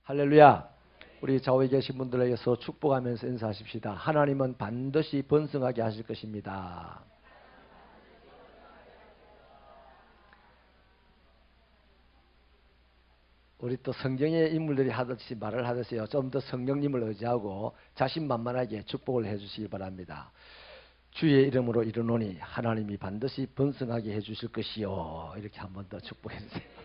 할렐루야. 우리 좌우에 계신 분들에게서 축복하면서 인사하십시다. 하나님은 반드시 번성하게 하실 것입니다. 우리 또 성경의 인물들이 하듯이 말을 하듯이요. 좀 더 성령님을 의지하고 자신만만하게 축복을 해주시기 바랍니다. 주의 이름으로 이르노니 하나님이 반드시 번성하게 해주실 것이요. 이렇게 한 번 더 축복해 주세요.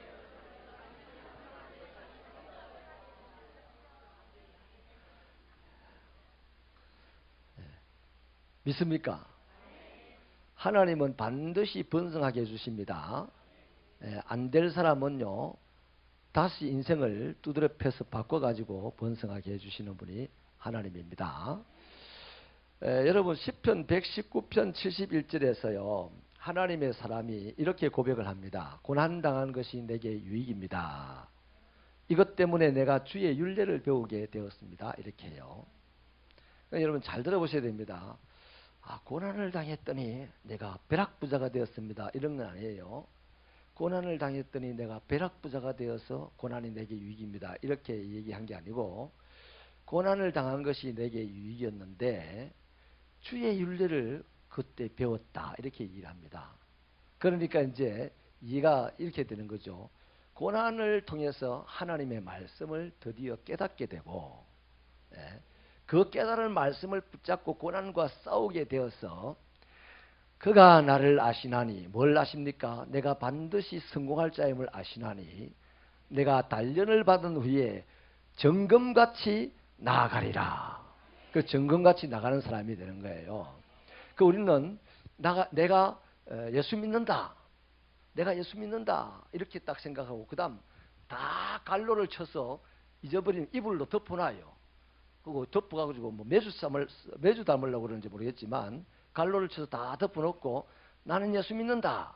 믿습니까? 하나님은 반드시 번성하게 해주십니다. 안 될 사람은요, 다시 인생을 두드려 패서 바꿔가지고 번성하게 해주시는 분이 하나님입니다. 여러분 시편 119편 71절에서요, 하나님의 사람이 이렇게 고백을 합니다. 고난당한 것이 내게 유익입니다. 이것 때문에 내가 주의 율례를 배우게 되었습니다. 이렇게 해요. 그러니까 여러분 잘 들어보셔야 됩니다. 고난을 당했더니 내가 벼락부자가 되었습니다. 이런 건 아니에요. 고난을 당했더니 내가 벼락부자가 되어서 고난이 내게 유익입니다. 이렇게 얘기한 게 아니고, 고난을 당한 것이 내게 유익이었는데 주의 율례를 그때 배웠다. 이렇게 얘기를 합니다. 그러니까 이제 이해가 이렇게 되는 거죠. 고난을 통해서 하나님의 말씀을 드디어 깨닫게 되고, 그 깨달은 말씀을 붙잡고 고난과 싸우게 되어서 그가 나를 아시나니, 뭘 아십니까? 내가 반드시 성공할 자임을 아시나니 내가 단련을 받은 후에 정금같이 나아가리라. 그 정금같이 나가는 사람이 되는 거예요. 그 우리는 내가 예수 믿는다. 내가 예수 믿는다. 이렇게 딱 생각하고 그 다음 다 갈로를 쳐서 잊어버리면 이불로 덮어놔요. 그거 덮어가지고 뭐 매주 담으려고 그러는지 모르겠지만 갈로를 쳐서 다 덮어놓고 나는 예수 믿는다.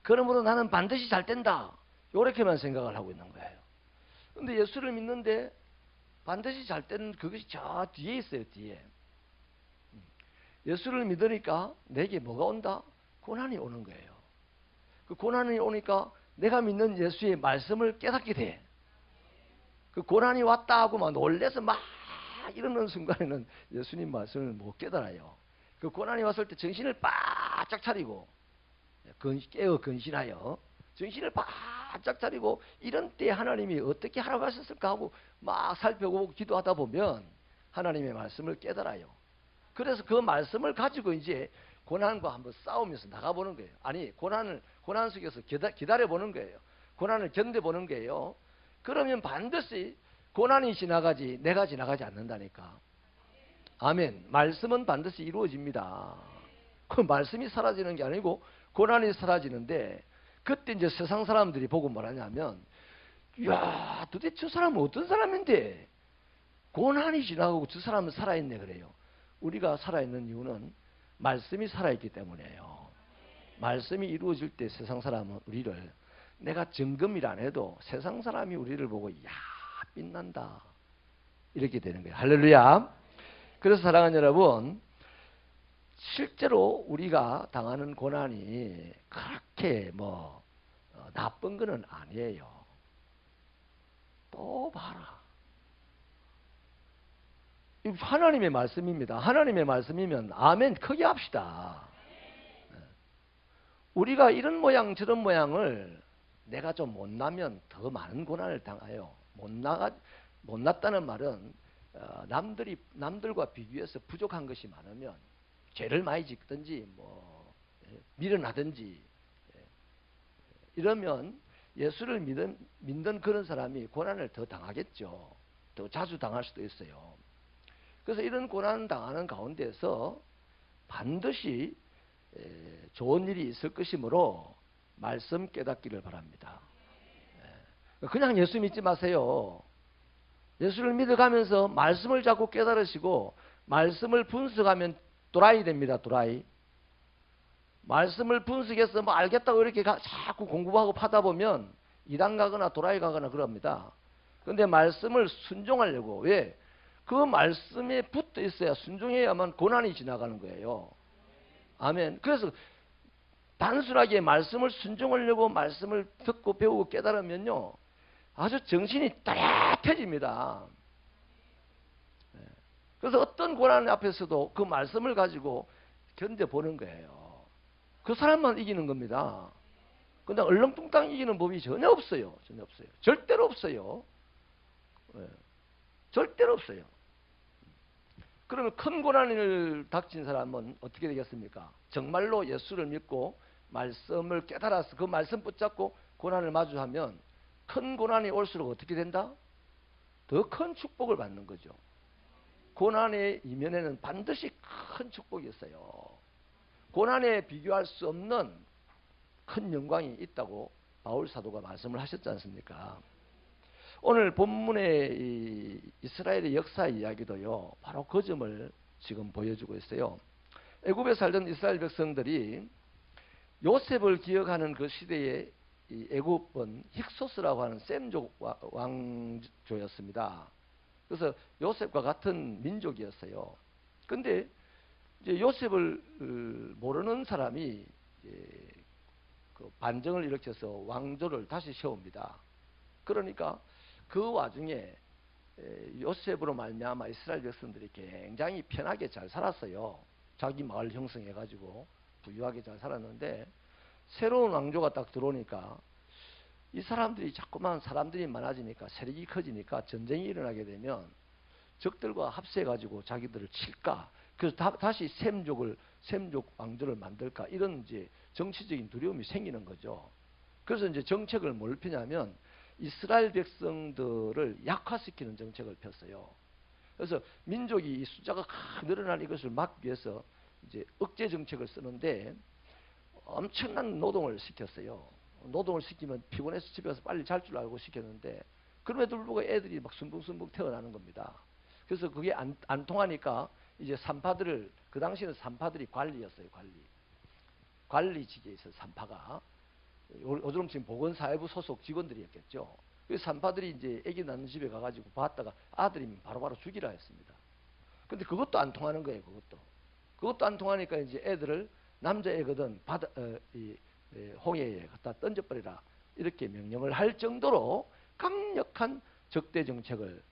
그러므로 나는 반드시 잘 된다. 이렇게만 생각을 하고 있는 거예요. 그런데 예수를 믿는데 반드시 잘 되는 그것이 저 뒤에 있어요. 뒤에. 예수를 믿으니까 내게 뭐가 온다? 고난이 오는 거예요. 그 고난이 오니까 내가 믿는 예수의 말씀을 깨닫게 돼. 그 고난이 왔다 하고 막 놀래서 막 이러는 순간에는 예수님 말씀을 못 깨달아요. 그 고난이 왔을 때 정신을 바짝 차리고 깨어 근신하여 정신을 바짝 차리고 이런 때 하나님이 어떻게 하라고 하셨을까 하고 막 살펴보고 기도하다 보면 하나님의 말씀을 깨달아요. 그래서 그 말씀을 가지고 이제 고난과 한번 싸우면서 나가보는 거예요. 아니 고난 속에서 기다려보는 거예요. 고난을 견뎌보는 거예요. 그러면 반드시 고난이 지나가지 내가 지나가지 않는다니까. 아멘. 말씀은 반드시 이루어집니다. 그 말씀이 사라지는 게 아니고 고난이 사라지는데, 그때 이제 세상 사람들이 보고 뭐라냐면, 이야 도대체 저 사람은 어떤 사람인데 고난이 지나가고 저 사람은 살아있네 그래요. 우리가 살아있는 이유는 말씀이 살아있기 때문이에요. 말씀이 이루어질 때 세상 사람은 우리를, 내가 정금이라 안 해도 세상 사람이 우리를 보고 이야 빛난다 이렇게 되는 거예요. 할렐루야. 그래서 사랑하는 여러분, 실제로 우리가 당하는 고난이 그렇게 나쁜 거는 아니에요. 또 봐라. 하나님의 말씀입니다. 하나님의 말씀이면 아멘 크게 합시다. 우리가 이런 모양 저런 모양을 내가 좀 못나면 더 많은 고난을 당해요. 못났다는 말은 남들과 비교해서 부족한 것이 많으면 죄를 많이 짓든지 밀어나든지 이러면 예수를 믿는 그런 사람이 고난을 더 당하겠죠. 더 자주 당할 수도 있어요. 그래서 이런 고난 당하는 가운데서 반드시 좋은 일이 있을 것이므로 말씀 깨닫기를 바랍니다. 그냥 예수 믿지 마세요. 예수를 믿어가면서 말씀을 자꾸 깨달으시고 말씀을 분석하면 도라이 됩니다. 도라이. 말씀을 분석해서 알겠다고 이렇게 자꾸 공부하고 파다 보면 이단 가거나 도라이 가거나 그럽니다. 그런데 말씀을 순종하려고, 왜? 그 말씀에 붙어 있어야, 순종해야만 고난이 지나가는 거예요. 아멘. 그래서 단순하게 말씀을 순종하려고 말씀을 듣고 배우고 깨달으면요, 아주 정신이 따뜻해집니다. 그래서 어떤 고난 앞에서도 그 말씀을 가지고 견뎌보는 거예요. 그 사람만 이기는 겁니다. 근데 얼렁뚱땅 이기는 법이 전혀 없어요. 전혀 없어요. 절대로 없어요. 절대로 없어요. 그러면 큰 고난을 닥친 사람은 어떻게 되겠습니까? 정말로 예수를 믿고 말씀을 깨달아서 그 말씀 붙잡고 고난을 마주하면 큰 고난이 올수록 어떻게 된다? 더 큰 축복을 받는 거죠. 고난의 이면에는 반드시 큰 축복이 있어요. 고난에 비교할 수 없는 큰 영광이 있다고 바울 사도가 말씀을 하셨지 않습니까? 오늘 본문의 이 이스라엘의 역사 이야기도요, 바로 그 점을 지금 보여주고 있어요. 애굽에 살던 이스라엘 백성들이 요셉을 기억하는 그 시대에 이 애굽은 힉소스라고 하는 셈족 왕조였습니다. 그래서 요셉과 같은 민족이었어요. 근데 이제 요셉을 모르는 사람이 그 반정을 일으켜서 왕조를 다시 세웁니다. 그러니까 그 와중에 요셉으로 말미암아 이스라엘 백성들이 굉장히 편하게 잘 살았어요. 자기 마을 형성해가지고 부유하게 잘 살았는데 새로운 왕조가 딱 들어오니까 이 사람들이 자꾸만 사람들이 많아지니까 세력이 커지니까 전쟁이 일어나게 되면 적들과 합세해가지고 자기들을 칠까? 그래서 다시 셈족 왕조를 만들까? 이런 이제 정치적인 두려움이 생기는 거죠. 그래서 이제 정책을 뭘 펴냐면 이스라엘 백성들을 약화시키는 정책을 폈어요. 그래서 민족이 숫자가 늘어난 이것을 막기 위해서 이제 억제 정책을 쓰는데 엄청난 노동을 시켰어요. 노동을 시키면 피곤해서 집에 가서 빨리 잘 줄 알고 시켰는데 그럼에도 불구하고 애들이 막 순붕순붕 태어나는 겁니다. 그래서 그게 안 통하니까 이제 산파들을, 그 당시에는 산파들이 관리였어요. 관리직에 있어요. 산파가. 요즘 지금 보건사회부 소속 직원들이었겠죠. 그래서 산파들이 이제 애기 낳는 집에 가가지고 봤다가 아들이면 바로바로 죽이라 했습니다. 근데 그것도 안 통하는 거예요. 그것도 안 통하니까 이제 애들을 남자애거든 홍해에 갖다 던져버리라 이렇게 명령을 할 정도로 강력한 적대 정책을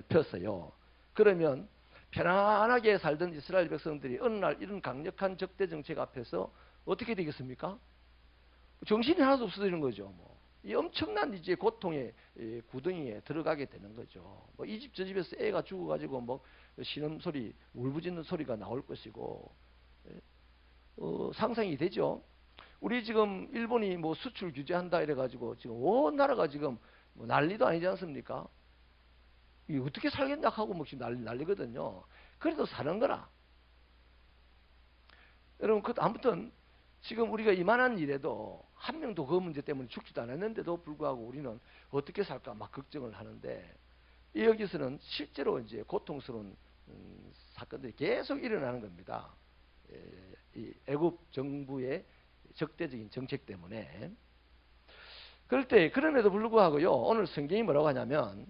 폈어요. 그러면 편안하게 살던 이스라엘 백성들이 어느 날 이런 강력한 적대 정책 앞에서 어떻게 되겠습니까? 정신이 하나도 없어지는 거죠. 이 엄청난 이제 고통의 구덩이에 들어가게 되는 거죠. 이 집 저 집에서 애가 죽어가지고 신음소리, 울부짖는 소리가 나올 것이고, 상상이 되죠. 우리 지금 일본이 수출 규제한다 이래가지고 지금 온 나라가 지금 난리도 아니지 않습니까? 이 어떻게 살겠냐 하고 지금 난리거든요. 그래도 사는 거라. 여러분, 아무튼 지금 우리가 이만한 일에도 한 명도 그 문제 때문에 죽지도 않았는데도 불구하고 우리는 어떻게 살까 막 걱정을 하는데, 여기서는 실제로 이제 고통스러운 사건들이 계속 일어나는 겁니다. 이 애굽 정부의 적대적인 정책 때문에. 그럴 때 그럼에도 불구하고요, 오늘 성경이 뭐라고 하냐면,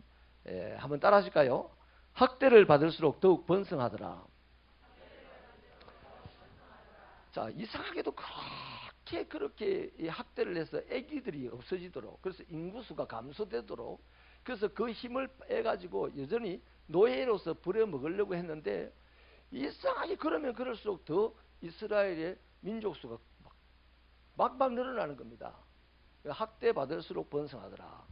한번 따라 하실까요? 학대를 받을수록 더욱 번성하더라. 자, 이상하게도 그렇게 학대를 해서 아기들이 없어지도록, 그래서 인구수가 감소되도록, 그래서 그 힘을 빼가지고 여전히 노예로서 부려먹으려고 했는데, 이상하게 그러면 그럴수록 더 이스라엘의 민족수가 막 늘어나는 겁니다. 학대받을수록 번성하더라.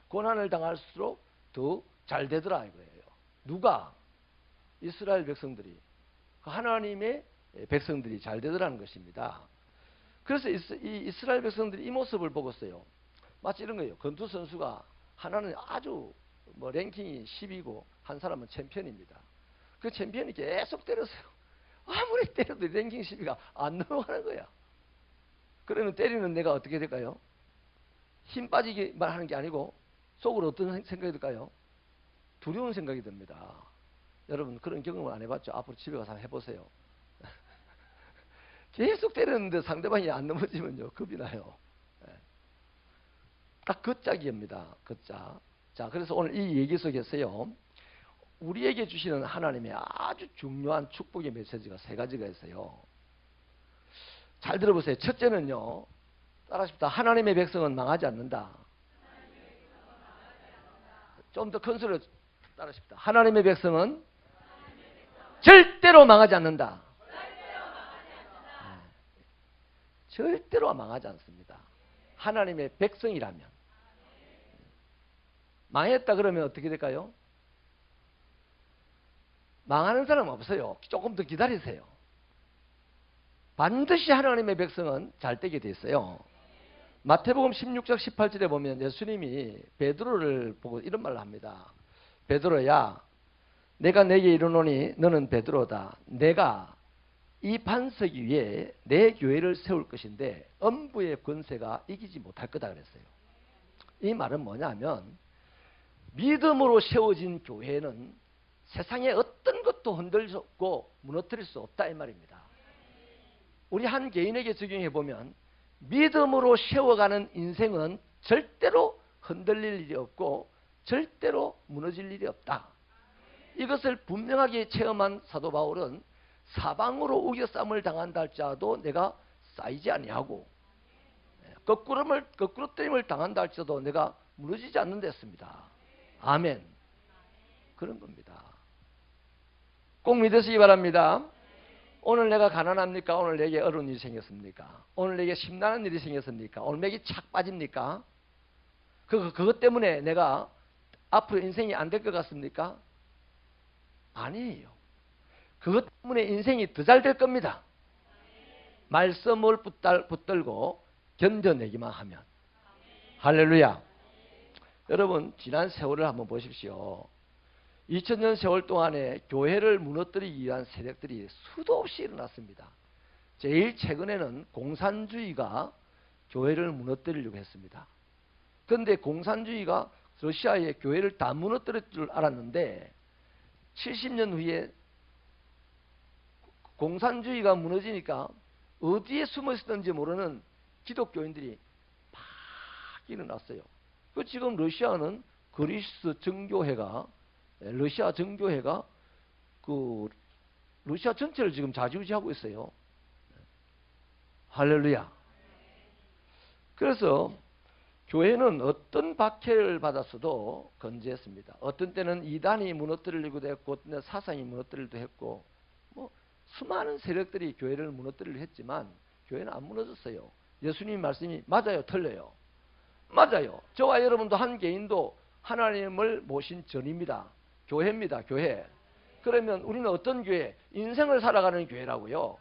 고난을 당할수록 더 잘 되더라 이거예요. 누가? 이스라엘 백성들이. 하나님의 백성들이 잘 되더라는 것입니다. 그래서 이 이스라엘 백성들이 이 모습을 보고서요, 마치 이런 거예요. 권투 선수가 하나는 아주 랭킹이 10이고 한 사람은 챔피언입니다. 그 챔피언이 계속 때렸어요. 아무리 때려도 랭킹 10위가 안 넘어가는 거야. 그러면 때리는 내가 어떻게 될까요? 힘 빠지기만 하는 게 아니고 속으로 어떤 생각이 들까요? 두려운 생각이 듭니다. 여러분 그런 경험을 안 해봤죠? 앞으로 집에 가서 해보세요. 계속 때렸는데 상대방이 안 넘어지면요, 겁이 나요. 딱 그 짝입니다. 그 짝. 자, 그래서 오늘 이 얘기 속에서요, 우리에게 주시는 하나님의 아주 중요한 축복의 메시지가 세 가지가 있어요. 잘 들어보세요. 첫째는요, 따라하십시다. 하나님의 백성은 망하지 않는다. 좀 더 큰 소리로 따르십시다. 하나님의 백성은 절대로 망하지 않는다. 절대로 망하지 않습니다. 하나님의 백성이라면. 망했다 그러면 어떻게 될까요? 망하는 사람 없어요. 조금 더 기다리세요. 반드시 하나님의 백성은 잘 되게 돼 있어요. 마태복음 16장 18절에 보면 예수님이 베드로를 보고 이런 말을 합니다. 베드로야, 내가 내게 이르노니 너는 베드로다. 내가 이 반석 위에 내 교회를 세울 것인데 음부의 권세가 이기지 못할 거다 그랬어요. 이 말은 뭐냐면 믿음으로 세워진 교회는 세상에 어떤 것도 흔들 수 없고 무너뜨릴 수 없다 이 말입니다. 우리 한 개인에게 적용해 보면 믿음으로 세워가는 인생은 절대로 흔들릴 일이 없고 절대로 무너질 일이 없다. 이것을 분명하게 체험한 사도 바울은 사방으로 우겨쌈을 당한다 할지라도 내가 쌓이지 아니하고 거꾸로뜨림을 당한다 할지라도 내가 무너지지 않는다 했습니다. 아멘. 그런 겁니다. 꼭 믿으시기 바랍니다. 오늘 내가 가난합니까? 오늘 내게 어려운 일이 생겼습니까? 오늘 내게 심란한 일이 생겼습니까? 오늘 내게 착 빠집니까? 그것 때문에 내가 앞으로 인생이 안 될 것 같습니까? 아니에요. 그것 때문에 인생이 더 잘 될 겁니다. 말씀을 붙들고 견뎌내기만 하면. 할렐루야. 여러분 지난 세월을 한번 보십시오. 2000년 세월 동안에 교회를 무너뜨리기 위한 세력들이 수도 없이 일어났습니다. 제일 최근에는 공산주의가 교회를 무너뜨리려고 했습니다. 그런데 공산주의가 러시아의 교회를 다 무너뜨릴 줄 알았는데 70년 후에 공산주의가 무너지니까 어디에 숨어 있었는지 모르는 기독교인들이 막 일어났어요. 지금 러시아는 그리스 정교회가 러시아 정교회가 러시아 전체를 지금 좌지우지하고 있어요. 할렐루야. 그래서 교회는 어떤 박해를 받았어도 건재했습니다. 어떤 때는 이단이 무너뜨리려고도 했고 어떤 때는 사상이 무너뜨리려고 했고 수많은 세력들이 교회를 무너뜨리려 했지만 교회는 안 무너졌어요. 예수님 말씀이 맞아요, 틀려요? 맞아요. 저와 여러분도 한 개인도 하나님을 모신 전입니다. 교회입니다. 교회. 그러면 우리는 어떤 교회? 인생을 살아가는 교회라고요.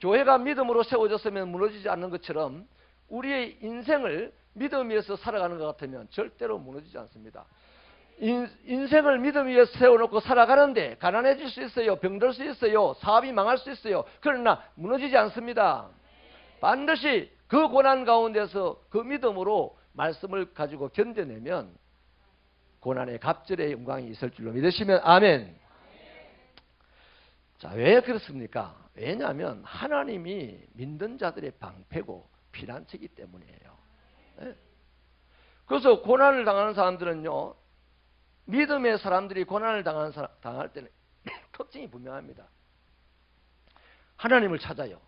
교회가 믿음으로 세워졌으면 무너지지 않는 것처럼 우리의 인생을 믿음 위에서 살아가는 것 같으면 절대로 무너지지 않습니다. 인생을 믿음 위에 세워놓고 살아가는데 가난해질 수 있어요. 병들 수 있어요. 사업이 망할 수 있어요. 그러나 무너지지 않습니다. 반드시 그 고난 가운데서 그 믿음으로 말씀을 가지고 견뎌내면 고난의 갑절의 영광이 있을 줄로 믿으시면 아멘. 자, 왜 그렇습니까? 왜냐하면 하나님이 믿는 자들의 방패고 피난처이기 때문이에요. 네? 그래서 고난을 당하는 사람들은요, 믿음의 사람들이 고난을 당할 때는 특징이 분명합니다. 하나님을 찾아요.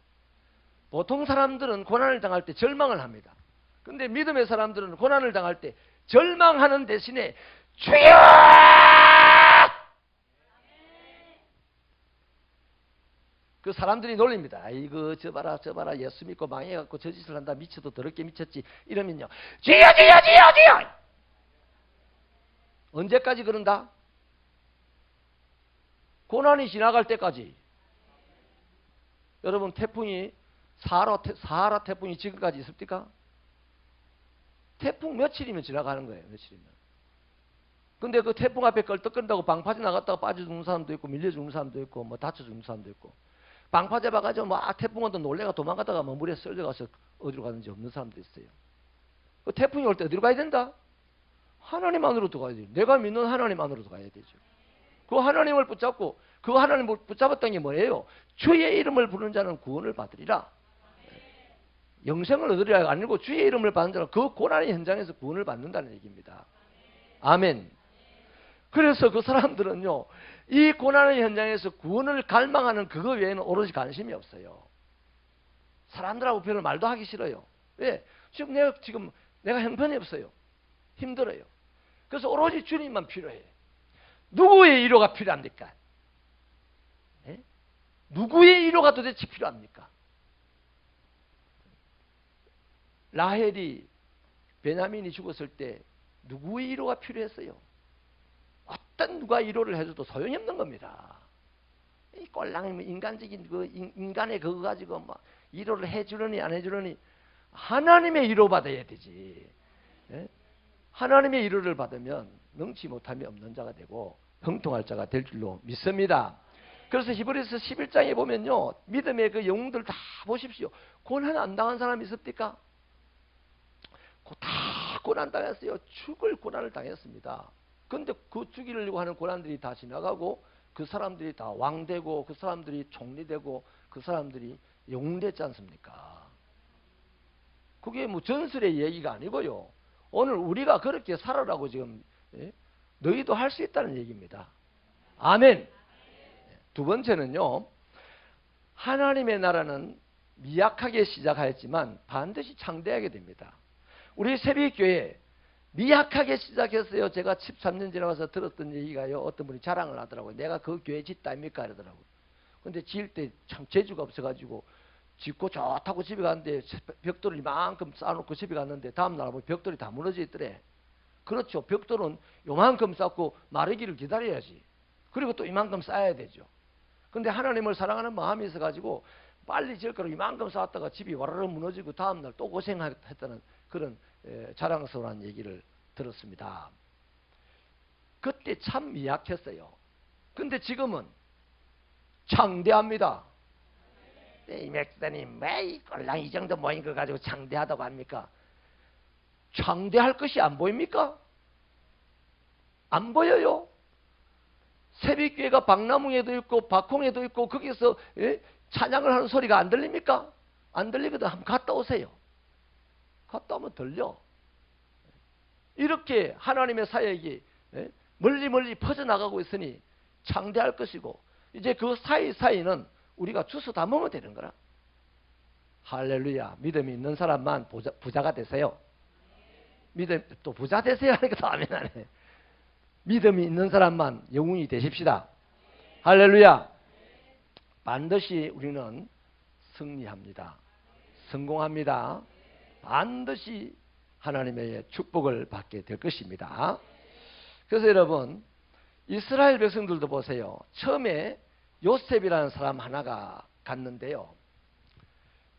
보통 사람들은 고난을 당할 때 절망을 합니다. 그런데 믿음의 사람들은 고난을 당할 때 절망하는 대신에 주여! 그 사람들이 놀립니다. 아이고 저 봐라 예수 믿고 망해갖고 저 짓을 한다. 미쳐도 더럽게 미쳤지. 이러면요. 주여! 언제까지 그런다? 고난이 지나갈 때까지. 여러분 태풍이 사하라 태풍이 지금까지 있습니까? 태풍 며칠이면 지나가는 거예요. 며칠이면. 근데 그 태풍 앞에 껄떡거린다고 방파제 나갔다가 빠져 죽는 사람도 있고 밀려 죽는 사람도 있고 다쳐 죽는 사람도 있고 방파제 봐가지고 태풍 온다 놀래가 도망가다가 물에 썰려가서 어디로 가는지 없는 사람도 있어요. 그 태풍이 올 때 어디로 가야 된다? 하나님 안으로도 가야 돼요. 내가 믿는 하나님 안으로도 가야 되죠. 그 하나님을 붙잡고 그 하나님을 붙잡았다는 게 뭐예요? 주의 이름을 부르는 자는 구원을 받으리라. 영생을 얻으리라 아니고 주의 이름을 받는 자는 그 고난의 현장에서 구원을 받는다는 얘기입니다. 아멘. 그래서 그 사람들은요, 이 고난의 현장에서 구원을 갈망하는 그거 외에는 오로지 관심이 없어요. 사람들하고 별로 말도 하기 싫어요. 왜? 지금 내가 형편이 없어요. 힘들어요. 그래서 오로지 주님만 필요해. 누구의 위로가 필요합니까? 예? 누구의 위로가 도대체 필요합니까? 라헬이 베냐민이 죽었을 때 누구의 위로가 필요했어요? 어떤 누가 위로를 해줘도 소용이 없는 겁니다. 이 꼴랑 인간적인 그 인간의 그거 가지고 막 위로를 해주려니 안 해주려니 하나님의 위로 받아야 되지. 예? 하나님의 위로를 받으면 능치 못함이 없는 자가 되고 형통할 자가 될 줄로 믿습니다. 그래서 히브리서 11장에 보면요, 믿음의 그 영웅들 다 보십시오. 고난 안 당한 사람이 있습니까? 다 고난 당했어요. 죽을 고난을 당했습니다. 그런데 그 죽이려고 하는 고난들이 다 지나가고 그 사람들이 다 왕되고 그 사람들이 총리되고 그 사람들이 영웅됐지 않습니까? 그게 뭐 전설의 얘기가 아니고요. 오늘 우리가 그렇게 살아라고 지금 너희도 할 수 있다는 얘기입니다. 아멘. 두 번째는요, 하나님의 나라는 미약하게 시작하였지만 반드시 창대하게 됩니다. 우리 새벽교회 미약하게 시작했어요. 제가 13년 지나가서 들었던 얘기가요, 어떤 분이 자랑을 하더라고요. 내가 그 교회 짓다입니까? 이러더라고요. 근데 지을 때 참 재주가 없어가지고 짓고 좋다고 집에 갔는데 벽돌을 이만큼 쌓아놓고 집에 갔는데 다음날 보면 벽돌이 다 무너져 있더래. 그렇죠. 벽돌은 요만큼 쌓고 마르기를 기다려야지. 그리고 또 이만큼 쌓아야 되죠. 근데 하나님을 사랑하는 마음이 있어가지고 빨리 지을 거라고 이만큼 쌓았다가 집이 와르르 무너지고 다음날 또 고생했다는 그런 자랑스러운 얘기를 들었습니다. 그때 참 미약했어요. 근데 지금은 창대합니다. 이 맥스님 매일 꼴랑 이 정도 모인 거 가지고 창대하다고 합니까? 창대할 것이 안 보입니까? 안 보여요. 새벽교회가 박나무에도 있고 박홍에도 있고 거기서 찬양을 하는 소리가 안 들립니까? 안 들리거든. 한번 갔다 오세요. 갔다 오면 들려. 이렇게 하나님의 사역이 멀리 멀리 퍼져나가고 있으니 창대할 것이고 이제 그 사이사이는 우리가 주워 담으면 되는 거라. 할렐루야. 믿음이 있는 사람만 부자가 되세요. 믿음 또 부자 되세요 하니까 더 아멘 안 해. 믿음이 있는 사람만 영웅이 되십시다. 할렐루야. 반드시 우리는 승리합니다. 성공합니다. 반드시 하나님의 축복을 받게 될 것입니다. 그래서 여러분, 이스라엘 백성들도 보세요. 처음에 요셉이라는 사람 하나가 갔는데요.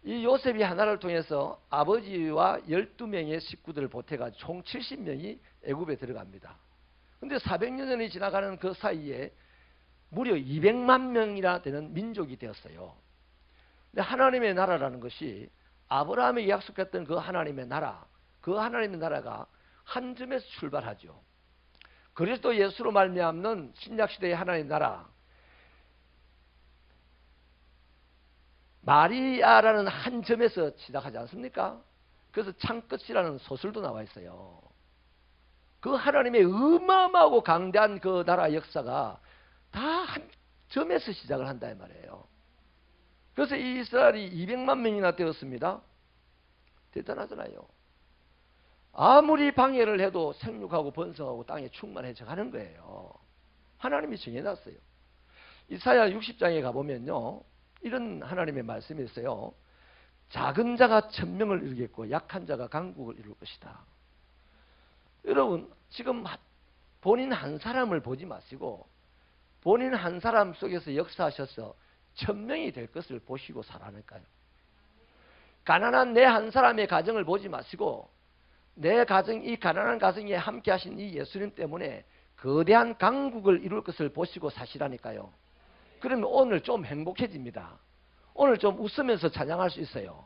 이 요셉이 하나를 통해서 아버지와 12명의 식구들을 보태가지고 총 70명이 애굽에 들어갑니다. 근데 400년이 지나가는 그 사이에 무려 200만 명이나 되는 민족이 되었어요. 근데 하나님의 나라라는 것이 아브라함에게 약속했던 그 하나님의 나라, 그 하나님의 나라가 한 점에서 출발하죠. 그리스도 예수로 말미암는 신약시대의 하나님의 나라, 마리아라는 한 점에서 시작하지 않습니까? 그래서 창끝이라는 소설도 나와 있어요. 그 하나님의 어마어마하고 강대한 그 나라 역사가 다 한 점에서 시작을 한다 이 말이에요. 그래서 이 이스라엘이 200만 명이나 되었습니다. 대단하잖아요. 아무리 방해를 해도 생육하고 번성하고 땅에 충만해져 가는 거예요. 하나님이 정해놨어요. 이사야 60장에 가보면요, 이런 하나님의 말씀이 있어요. 작은 자가 천명을 이루겠고 약한 자가 강국을 이룰 것이다. 여러분, 지금 본인 한 사람을 보지 마시고 본인 한 사람 속에서 역사하셔서 천명이 될 것을 보시고 살아낼까요? 가난한 내 한 사람의 가정을 보지 마시고 내 가정, 이 가난한 가정에 함께 하신 이 예수님 때문에 거대한 강국을 이룰 것을 보시고 사시라니까요. 그러면 오늘 좀 행복해집니다. 오늘 좀 웃으면서 찬양할 수 있어요.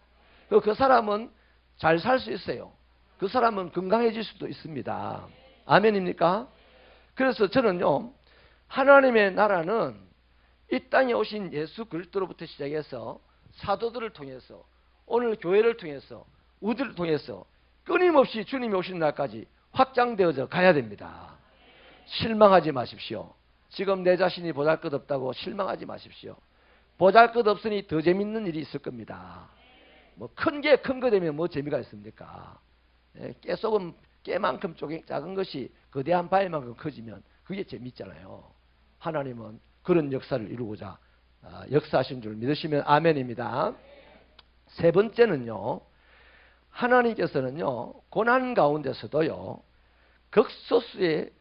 그 사람은 잘 살 수 있어요. 그 사람은 건강해질 수도 있습니다. 아멘입니까? 그래서 저는요, 하나님의 나라는 이 땅에 오신 예수 그리스도로부터 시작해서 사도들을 통해서 오늘 교회를 통해서 우리를 통해서 끊임없이 주님이 오신 날까지 확장되어져 가야 됩니다. 실망하지 마십시오. 지금 내 자신이 보잘것없다고 실망하지 마십시오. 보잘것없으니 더 재밌는 일이 있을 겁니다. 뭐 큰 게 큰 거 되면 뭐 재미가 있습니까? 깨소금 깨만큼 작은 것이 거대한 바위만큼 커지면 그게 재밌잖아요. 하나님은 그런 역사를 이루고자 역사하신 줄 믿으시면 아멘입니다. 세 번째는요, 하나님께서는요, 고난 가운데서도요, 극소수의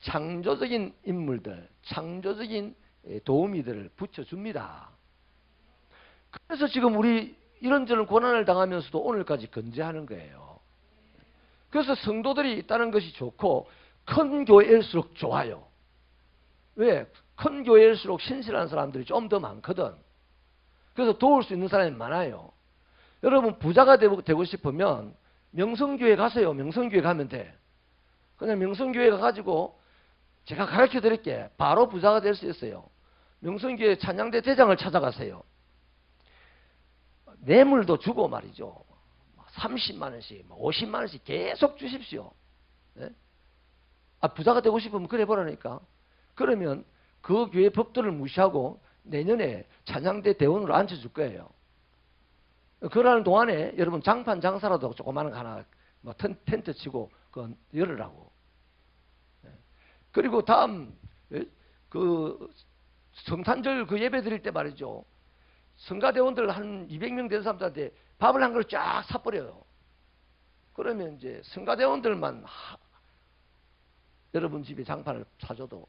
창조적인 인물들, 창조적인 도우미들을 붙여줍니다. 그래서 지금 우리 이런저런 고난을 당하면서도 오늘까지 건재하는 거예요. 그래서 성도들이 있다는 것이 좋고 큰 교회일수록 좋아요. 왜? 큰 교회일수록 신실한 사람들이 좀 더 많거든. 그래서 도울 수 있는 사람이 많아요. 여러분 부자가 되고 싶으면 명성교회 가세요. 명성교회 가면 돼. 그냥 명성교회 가가지고 제가 가르쳐 드릴게. 바로 부자가 될 수 있어요. 명성교회 찬양대 대장을 찾아가세요. 뇌물도 주고 말이죠. 30만 원씩, 50만 원씩 계속 주십시오. 네? 부자가 되고 싶으면 그래 보라니까. 그러면 그 교회 법들을 무시하고 내년에 찬양대 대원으로 앉혀줄 거예요. 그러는 동안에 여러분 장판 장사라도 조그마한 거 하나 뭐 텐트 치고 그건 열으라고. 그리고 다음 그 성탄절 그 예배 드릴 때 말이죠. 성가대원들 한 200명 된 사람들한테 밥을 한 그릇 쫙 사버려요. 그러면 이제 성가대원들만 여러분 집에 장판을 사줘도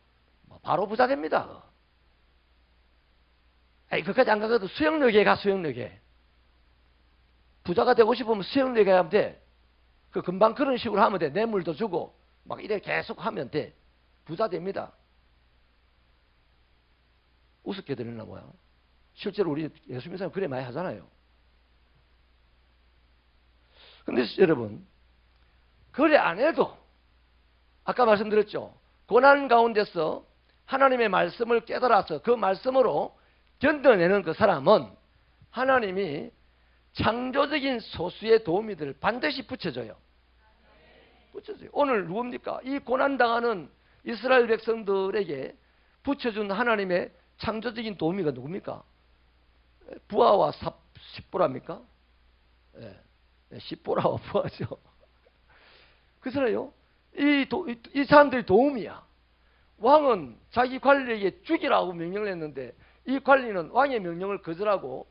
바로 부자 됩니다. 그까지 안 가도 수영역에 가, 수영역에. 부자가 되고 싶으면 수영역에 가면 돼. 그 금방 그런 식으로 하면 돼. 뇌물도 주고 막 이래 계속 하면 돼. 부자 됩니다. 우습게 들리나 뭐야. 실제로 우리 예수 믿는 사람 그래 많이 하잖아요. 근데 여러분 그래 안 해도 아까 말씀드렸죠. 고난 가운데서 하나님의 말씀을 깨달아서 그 말씀으로 견뎌내는 그 사람은 하나님이 창조적인 소수의 도우미들을 반드시 붙여줘요. 붙여줘요. 오늘 누굽니까? 이 고난당하는 이스라엘 백성들에게 붙여준 하나님의 창조적인 도우미가 누굽니까? 부하와 십보라입니까? 예, 십보라와 부하죠. 그래서요, 이 사람들이 도움이야. 왕은 자기 관리에게 죽이라고 명령을 했는데 이 관리는 왕의 명령을 거절하고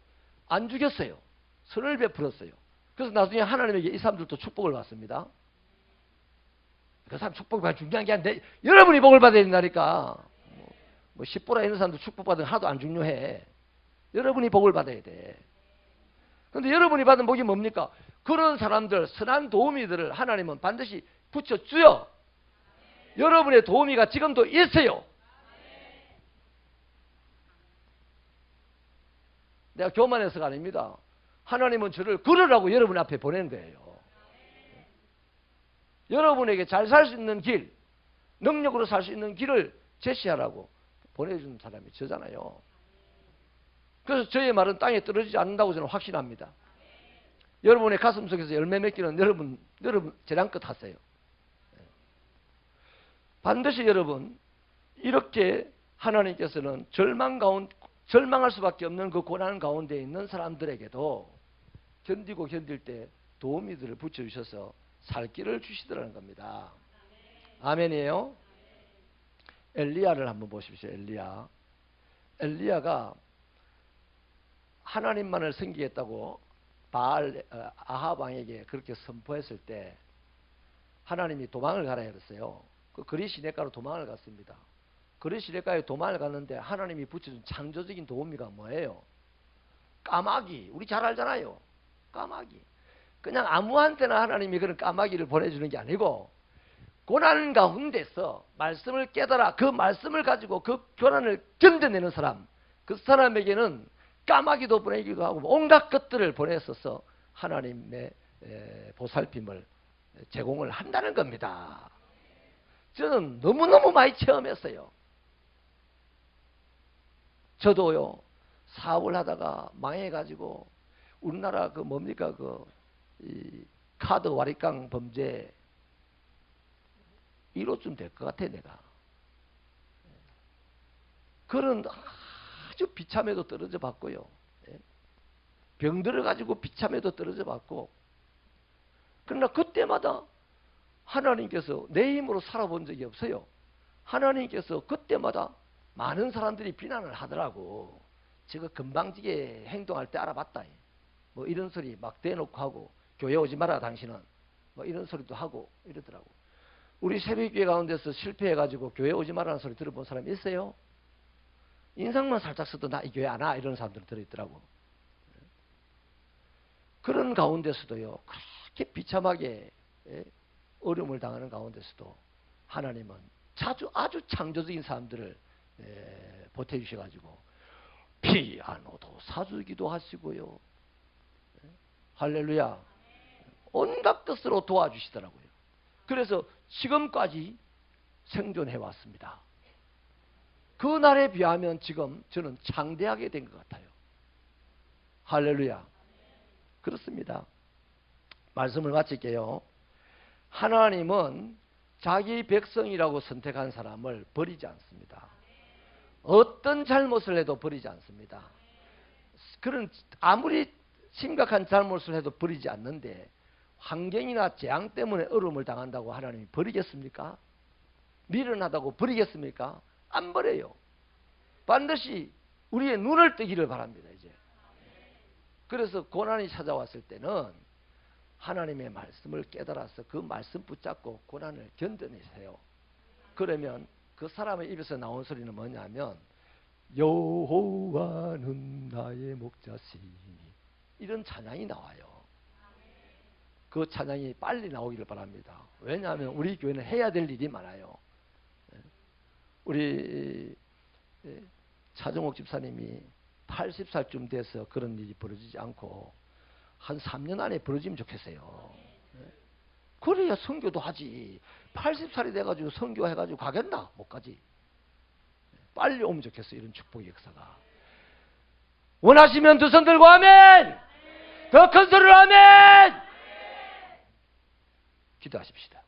안 죽였어요. 선을 베풀었어요. 그래서 나중에 하나님에게 이 사람들도 축복을 받습니다. 그 사람 축복을 받으면 중요한 게 아닌데 여러분이 복을 받아야 된다니까. 뭐 십보라 있는 사람도 축복받으면 하나도 안 중요해. 여러분이 복을 받아야 돼. 그런데 여러분이 받은 복이 뭡니까? 그런 사람들, 선한 도우미들을 하나님은 반드시 붙여줘요. 여러분의 도우미가 지금도 있어요. 내가 교만해서가 아닙니다. 하나님은 저를 그러라고 여러분 앞에 보낸 거예요. 여러분에게 잘 살 수 있는 길, 능력으로 살 수 있는 길을 제시하라고 보내준 사람이 저잖아요. 그래서 저의 말은 땅에 떨어지지 않는다고 저는 확신합니다. 여러분의 가슴 속에서 열매 맺기는 여러분 재량껏 하세요. 반드시 여러분 이렇게 하나님께서는 절망할 수밖에 없는 그 고난 가운데 있는 사람들에게도 견딜 때 도우미들을 붙여주셔서 살 길을 주시더라는 겁니다. 아멘이에요. 엘리야를 한번 보십시오. 엘리야가 하나님만을 섬기겠다고 아합 왕에게 그렇게 선포했을 때 하나님이 도망을 가라 했어요. 그 그리 시내가로 도망을 갔습니다. 그리 시내가에 도망을 갔는데 하나님이 붙여준 창조적인 도우미가 뭐예요? 까마귀. 우리 잘 알잖아요. 까마귀. 그냥 아무한테나 하나님이 그런 까마귀를 보내주는 게 아니고 고난 가운데서 말씀을 깨달아 그 말씀을 가지고 그 고난을 견뎌내는 사람, 그 사람에게는 까마귀도 보내기도 하고 온갖 것들을 보냈어서 하나님의 보살핌을 제공을 한다는 겁니다. 저는 너무너무 많이 체험했어요. 저도요, 사업을 하다가 망해가지고 우리나라 그 뭡니까 이 카드 와리깡 범죄 1호쯤 될 것 같아 내가. 그런 아주 비참에도 떨어져 봤고요. 병들어 가지고 비참에도 떨어져 봤고. 그러나 그때마다 하나님께서 내 힘으로 살아본 적이 없어요. 하나님께서 그때마다 많은 사람들이 비난을 하더라고. 저거 금방지게 행동할 때 알아봤다. 뭐 이런 소리 막 대놓고 하고, 교회 오지 마라 당신은, 뭐 이런 소리도 하고 이러더라고. 우리 새벽교회 가운데서 실패해가지고 교회 오지 마라는 소리 들어본 사람이 있어요? 인상만 살짝 써도 나 이 교회 안 와, 이런 사람들 들어있더라고. 그런 가운데서도요, 그렇게 비참하게 어려움을 당하는 가운데서도 하나님은 아주 창조적인 사람들을 보태주셔가지고 피아노도 사주기도 하시고요. 할렐루야. 온갖 뜻으로 도와주시더라고요. 그래서 지금까지 생존해 왔습니다. 그날에 비하면 지금 저는 창대하게 된 것 같아요. 할렐루야. 그렇습니다. 말씀을 마칠게요. 하나님은 자기 백성이라고 선택한 사람을 버리지 않습니다. 어떤 잘못을 해도 버리지 않습니다. 그런 아무리 심각한 잘못을 해도 버리지 않는데, 환경이나 재앙 때문에 어려움을 당한다고 하나님이 버리겠습니까? 미련하다고 버리겠습니까? 안 버려요. 반드시 우리의 눈을 뜨기를 바랍니다. 이제 그래서 고난이 찾아왔을 때는 하나님의 말씀을 깨달아서 그 말씀 붙잡고 고난을 견뎌내세요. 그러면 그 사람의 입에서 나온 소리는 뭐냐면, 여호와는 나의 목자시니, 이런 찬양이 나와요. 그 찬양이 빨리 나오기를 바랍니다. 왜냐하면 우리 교회는 해야 될 일이 많아요. 우리 차정옥 집사님이 80살쯤 돼서 그런 일이 벌어지지 않고 한 3년 안에 벌어지면 좋겠어요. 그래야 선교도 하지. 80살이 돼가지고 선교해가지고 가겠나? 못 가지. 빨리 오면 좋겠어요. 이런 축복의 역사가. 원하시면 두 손 들고 아멘! 더 큰 소리로 아멘! 기도하십시다.